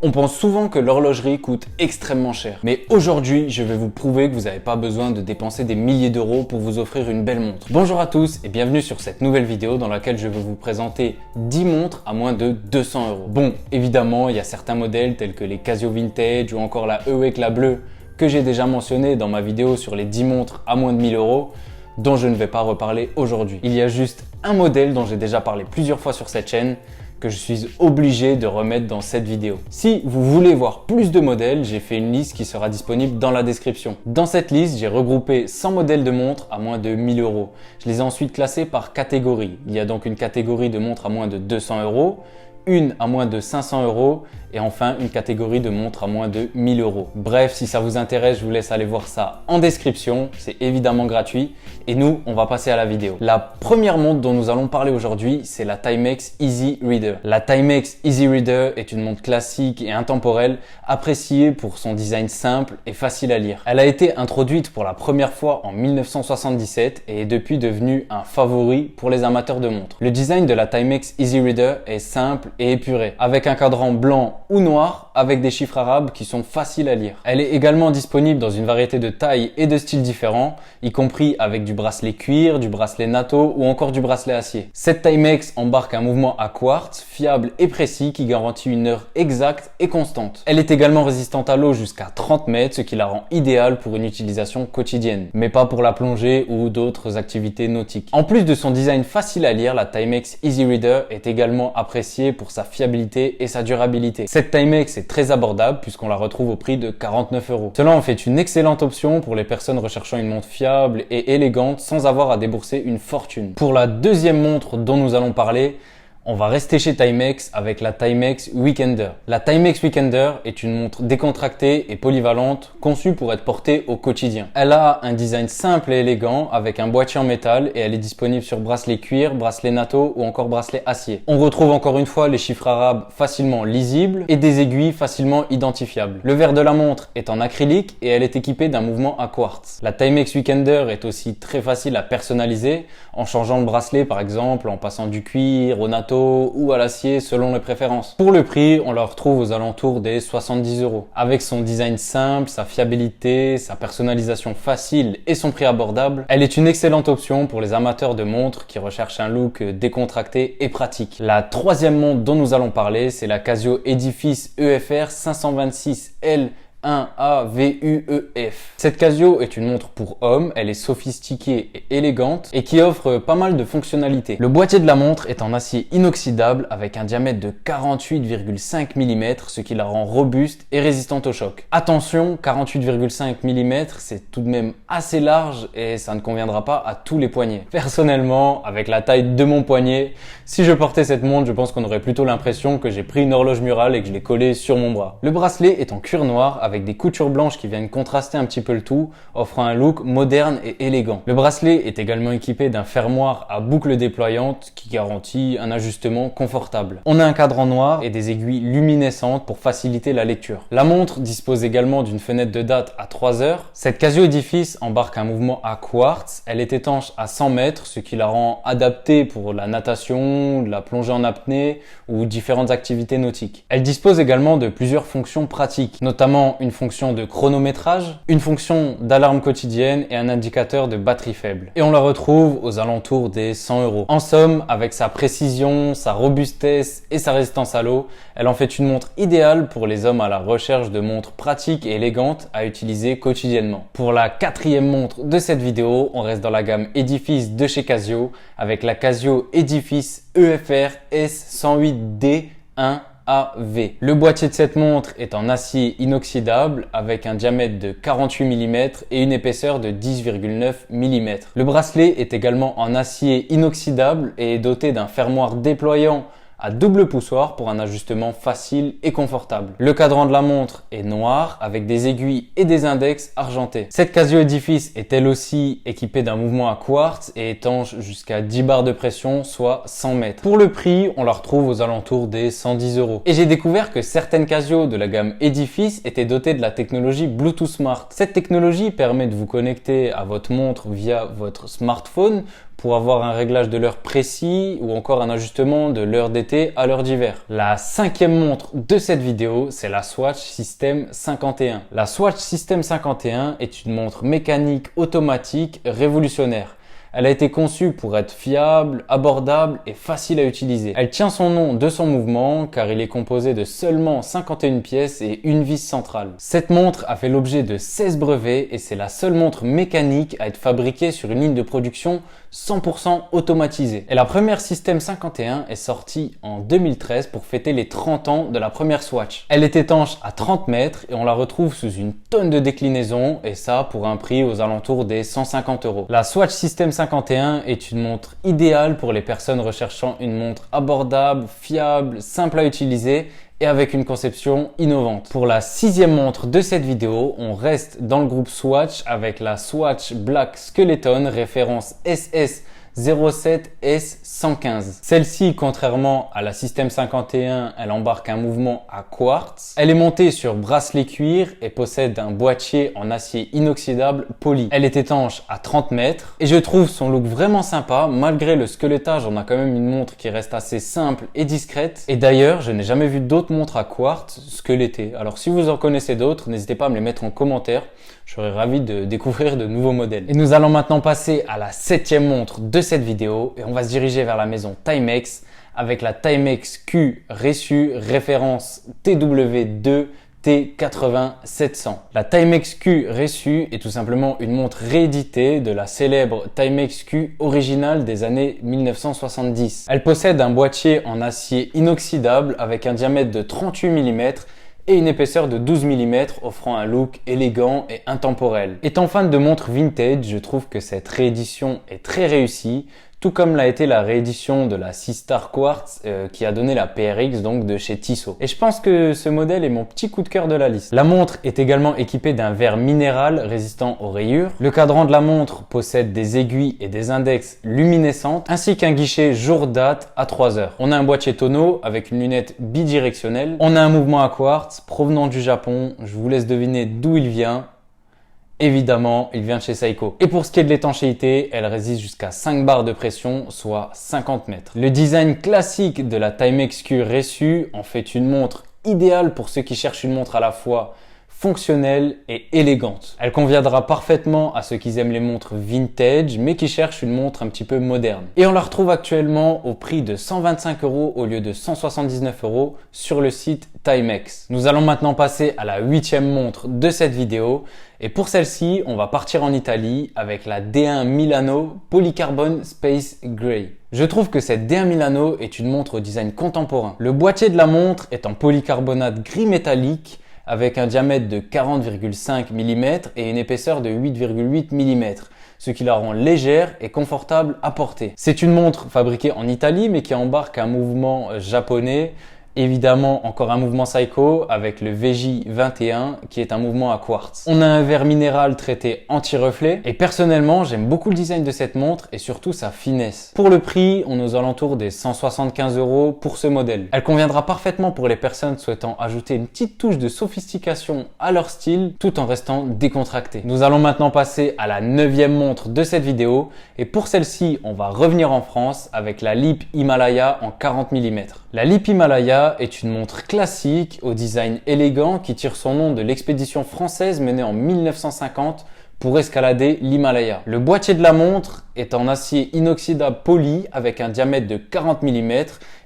On pense souvent que l'horlogerie coûte extrêmement cher. Mais aujourd'hui, je vais vous prouver que vous n'avez pas besoin de dépenser des milliers d'euros pour vous offrir une belle montre. Bonjour à tous et bienvenue sur cette nouvelle vidéo dans laquelle je vais vous présenter 10 montres à moins de 200 euros. Bon, évidemment, il y a certains modèles tels que les Casio Vintage ou encore la Heuwec la bleue que j'ai déjà mentionné dans ma vidéo sur les 10 montres à moins de 1000 euros dont je ne vais pas reparler aujourd'hui. Il y a juste un modèle dont j'ai déjà parlé plusieurs fois sur cette chaîne que je suis obligé de remettre dans cette vidéo. Si vous voulez voir plus de modèles, j'ai fait une liste qui sera disponible dans la description. Dans cette liste, j'ai regroupé 100 modèles de montres à moins de 1000 euros. Je les ai ensuite classés par catégorie. Il y a donc une catégorie de montres à moins de 200 euros, une à moins de 500 euros et enfin une catégorie de montres à moins de 1000 euros. Bref, si ça vous intéresse, je vous laisse aller voir ça en description. C'est évidemment gratuit. Et nous, on va passer à la vidéo. La première montre dont nous allons parler aujourd'hui, c'est la Timex Easy Reader. La Timex Easy Reader est une montre classique et intemporelle, appréciée pour son design simple et facile à lire. Elle a été introduite pour la première fois en 1977 et est depuis devenue un favori pour les amateurs de montres. Le design de la Timex Easy Reader est simple et épuré, avec un cadran blanc ou noir avec des chiffres arabes qui sont faciles à lire. Elle est également disponible dans une variété de tailles et de styles différents, y compris avec du bracelet cuir, du bracelet natto ou encore du bracelet acier. Cette Timex embarque un mouvement à quartz fiable et précis qui garantit une heure exacte et constante. Elle est également résistante à l'eau jusqu'à 30 mètres, ce qui la rend idéale pour une utilisation quotidienne, mais pas pour la plongée ou d'autres activités nautiques. En plus de son design facile à lire, la Timex Easy Reader est également appréciée pour sa fiabilité et sa durabilité. Cette Timex est très abordable puisqu'on la retrouve au prix de 49 euros. Cela en fait une excellente option pour les personnes recherchant une montre fiable et élégante sans avoir à débourser une fortune. Pour la deuxième montre dont nous allons parler, on va rester chez Timex avec la Timex Weekender. La Timex Weekender est une montre décontractée et polyvalente, conçue pour être portée au quotidien. Elle a un design simple et élégant avec un boîtier en métal et elle est disponible sur bracelet cuir, bracelet natto ou encore bracelet acier. On retrouve encore une fois les chiffres arabes facilement lisibles et des aiguilles facilement identifiables. Le verre de la montre est en acrylique et elle est équipée d'un mouvement à quartz. La Timex Weekender est aussi très facile à personnaliser en changeant le bracelet par exemple, en passant du cuir au natto ou à l'acier selon les préférences. Pour le prix, on la retrouve aux alentours des 70 euros. Avec son design simple, sa fiabilité, sa personnalisation facile et son prix abordable, elle est une excellente option pour les amateurs de montres qui recherchent un look décontracté et pratique. La troisième montre dont nous allons parler, c'est la Casio Edifice EFR 526L 1AVUEF. Cette Casio est une montre pour hommes, elle est sophistiquée et élégante et qui offre pas mal de fonctionnalités. Le boîtier de la montre est en acier inoxydable avec un diamètre de 48,5 mm, ce qui la rend robuste et résistante au choc. Attention, 48,5 mm, c'est tout de même assez large et ça ne conviendra pas à tous les poignets. Personnellement, avec la taille de mon poignet, si je portais cette montre, je pense qu'on aurait plutôt l'impression que j'ai pris une horloge murale et que je l'ai collée sur mon bras. Le bracelet est en cuir noir avec des coutures blanches qui viennent contraster un petit peu le tout, offrant un look moderne et élégant. Le bracelet est également équipé d'un fermoir à boucle déployante qui garantit un ajustement confortable. On a un cadran noir et des aiguilles luminescentes pour faciliter la lecture. La montre dispose également d'une fenêtre de date à 3 heures. Cette Casio Edifice embarque un mouvement à quartz. Elle est étanche à 100 mètres, ce qui la rend adaptée pour la natation, la plongée en apnée ou différentes activités nautiques. Elle dispose également de plusieurs fonctions pratiques, notamment une fonction de chronométrage, une fonction d'alarme quotidienne et un indicateur de batterie faible. Et on la retrouve aux alentours des 100 euros. En somme, avec sa précision, sa robustesse et sa résistance à l'eau, elle en fait une montre idéale pour les hommes à la recherche de montres pratiques et élégantes à utiliser quotidiennement. Pour la quatrième montre de cette vidéo, on reste dans la gamme Edifice de chez Casio avec la Casio Edifice EFR S108D 1 AV. Le boîtier de cette montre est en acier inoxydable avec un diamètre de 48 mm et une épaisseur de 10,9 mm. Le bracelet est également en acier inoxydable et est doté d'un fermoir déployant à double poussoir pour un ajustement facile et confortable. Le cadran de la montre est noir avec des aiguilles et des index argentés. Cette Casio Edifice est elle aussi équipée d'un mouvement à quartz et étanche jusqu'à 10 bars de pression, soit 100 mètres. Pour le prix, on la retrouve aux alentours des 110 euros. Et j'ai découvert que certaines Casio de la gamme Edifice étaient dotées de la technologie Bluetooth Smart. Cette technologie permet de vous connecter à votre montre via votre smartphone pour avoir un réglage de l'heure précis ou encore un ajustement de l'heure d'été à l'heure d'hiver. La cinquième montre de cette vidéo, c'est la Swatch System 51. La Swatch System 51 est une montre mécanique automatique révolutionnaire. Elle a été conçue pour être fiable, abordable et facile à utiliser. Elle tient son nom de son mouvement car il est composé de seulement 51 pièces et une vis centrale. Cette montre a fait l'objet de 16 brevets et c'est la seule montre mécanique à être fabriquée sur une ligne de production 100% automatisée. Et la première System 51 est sortie en 2013 pour fêter les 30 ans de la première Swatch. Elle est étanche à 30 mètres et on la retrouve sous une tonne de déclinaisons et ça pour un prix aux alentours des 150 €. La Swatch System 51 est une montre idéale pour les personnes recherchant une montre abordable, fiable, simple à utiliser et avec une conception innovante. Pour la sixième montre de cette vidéo, on reste dans le groupe Swatch avec la Swatch Black Skeleton référence SS07S115. Celle-ci, contrairement à la System 51, elle embarque un mouvement à quartz. Elle est montée sur bracelet cuir et possède un boîtier en acier inoxydable poli. Elle est étanche à 30 mètres et je trouve son look vraiment sympa. Malgré le squelettage, on a quand même une montre qui reste assez simple et discrète. Et d'ailleurs, je n'ai jamais vu d'autres montres à quartz squelettées. Alors si vous en connaissez d'autres, n'hésitez pas à me les mettre en commentaire. Je serais ravi de découvrir de nouveaux modèles. Et nous allons maintenant passer à la septième montre de cette vidéo et on va se diriger vers la maison Timex avec la Timex Q Reçu référence TW2 T80-700. La Timex Q Reçu est tout simplement une montre rééditée de la célèbre Timex Q originale des années 1970. Elle possède un boîtier en acier inoxydable avec un diamètre de 38 mm et une épaisseur de 12 mm offrant un look élégant et intemporel. Étant fan de montres vintage, je trouve que cette réédition est très réussie, tout comme l'a été la réédition de la Seastar Quartz qui a donné la PRX donc de chez Tissot. Et je pense que ce modèle est mon petit coup de cœur de la liste. La montre est également équipée d'un verre minéral résistant aux rayures. Le cadran de la montre possède des aiguilles et des index luminescentes ainsi qu'un guichet jour date à 3 heures. On a un boîtier tonneau avec une lunette bidirectionnelle. On a un mouvement à quartz provenant du Japon. Je vous laisse deviner d'où il vient. Évidemment, il vient de chez Seiko. Et pour ce qui est de l'étanchéité, elle résiste jusqu'à 5 bars de pression, soit 50 mètres. Le design classique de la Timex Q Reçu en fait une montre idéale pour ceux qui cherchent une montre à la fois fonctionnelle et élégante. Elle conviendra parfaitement à ceux qui aiment les montres vintage mais qui cherchent une montre un petit peu moderne. Et on la retrouve actuellement au prix de 125 € au lieu de 179 € sur le site Timex. Nous allons maintenant passer à la huitième montre de cette vidéo et pour celle-ci, on va partir en Italie avec la D1 Milano Polycarbone Space Gray. Je trouve que cette D1 Milano est une montre au design contemporain. Le boîtier de la montre est en polycarbonate gris métallique avec un diamètre de 40,5 mm et une épaisseur de 8,8 mm, ce qui la rend légère et confortable à porter. C'est une montre fabriquée en Italie mais qui embarque un mouvement japonais. Évidemment, encore un mouvement Seiko avec le VJ21 qui est un mouvement à quartz. On a un verre minéral traité anti-reflet et personnellement, j'aime beaucoup le design de cette montre et surtout sa finesse. Pour le prix, on est aux alentours des 175 € pour ce modèle. Elle conviendra parfaitement pour les personnes souhaitant ajouter une petite touche de sophistication à leur style tout en restant décontracté. Nous allons maintenant passer à la neuvième montre de cette vidéo et pour celle-ci, on va revenir en France avec la Lip Himalaya en 40 mm. La Lip Himalaya est une montre classique au design élégant qui tire son nom de l'expédition française menée en 1950 pour escalader l'Himalaya. Le boîtier de la montre est en acier inoxydable poli avec un diamètre de 40 mm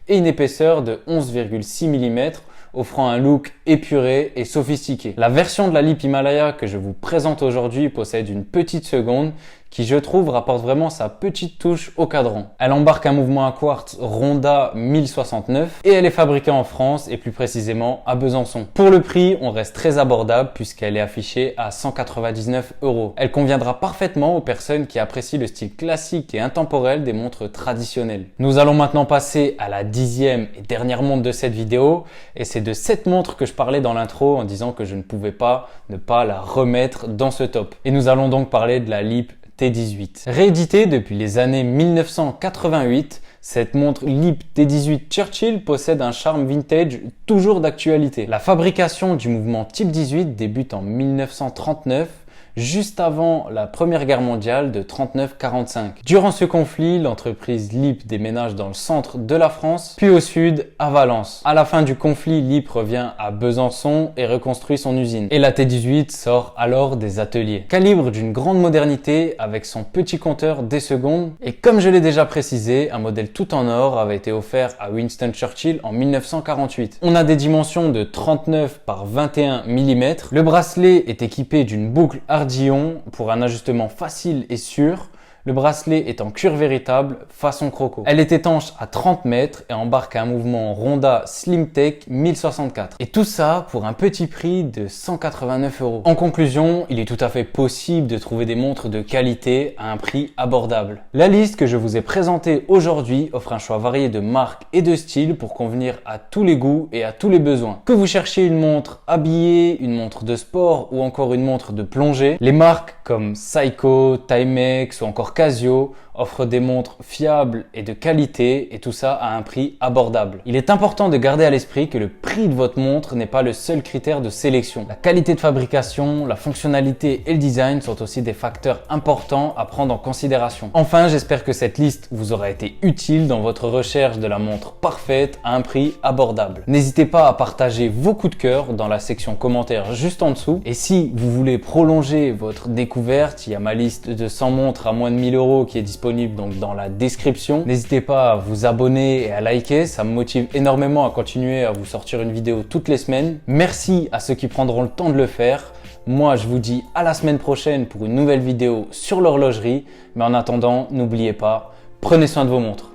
et une épaisseur de 11,6 mm offrant un look épuré et sophistiqué. La version de la Lip Himalaya que je vous présente aujourd'hui possède une petite seconde qui, je trouve, rapporte vraiment sa petite touche au cadran. Elle embarque un mouvement à quartz Ronda 1069 et elle est fabriquée en France et plus précisément à Besançon. Pour le prix, on reste très abordable puisqu'elle est affichée à 199 €. Elle conviendra parfaitement aux personnes qui apprécient le style classique et intemporel des montres traditionnelles. Nous allons maintenant passer à la 10e et dernière montre de cette vidéo et c'est de cette montre que je parlais dans l'intro en disant que je ne pouvais pas ne pas la remettre dans ce top. Et nous allons donc parler de la Lip T18. Rééditée depuis les années 1988, cette montre Lip T18 Churchill possède un charme vintage toujours d'actualité. La fabrication du mouvement Type 18 débute en 1939 juste avant la Première Guerre mondiale de 39-45. Durant ce conflit, l'entreprise LIP déménage dans le centre de la France, puis au sud à Valence. À la fin du conflit, LIP revient à Besançon et reconstruit son usine. Et la T18 sort alors des ateliers. Calibre d'une grande modernité avec son petit compteur des secondes. Et comme je l'ai déjà précisé, un modèle tout en or avait été offert à Winston Churchill en 1948. On a des dimensions de 39 par 21 mm. Le bracelet est équipé d'une boucle Ardillon pour un ajustement facile et sûr. Le bracelet est en cuir véritable, façon croco. Elle est étanche à 30 mètres et embarque un mouvement Ronda SlimTech 1064. Et tout ça pour un petit prix de 189 €. En conclusion, il est tout à fait possible de trouver des montres de qualité à un prix abordable. La liste que je vous ai présentée aujourd'hui offre un choix varié de marques et de styles pour convenir à tous les goûts et à tous les besoins. Que vous cherchiez une montre habillée, une montre de sport ou encore une montre de plongée, les marques comme Seiko, Timex ou encore Casio offre des montres fiables et de qualité, et tout ça à un prix abordable. Il est important de garder à l'esprit que le prix de votre montre n'est pas le seul critère de sélection. La qualité de fabrication, la fonctionnalité et le design sont aussi des facteurs importants à prendre en considération. Enfin, j'espère que cette liste vous aura été utile dans votre recherche de la montre parfaite à un prix abordable. N'hésitez pas à partager vos coups de cœur dans la section commentaires juste en dessous. Et si vous voulez prolonger votre découverte, il y a ma liste de 100 montres à moins de 1000 € qui est disponible donc dans la description. N'hésitez pas à vous abonner et à liker, ça me motive énormément à continuer à vous sortir une vidéo toutes les semaines. Merci à ceux qui prendront le temps de le faire. Moi, je vous dis à la semaine prochaine pour une nouvelle vidéo sur l'horlogerie. Mais en attendant, n'oubliez pas, prenez soin de vos montres.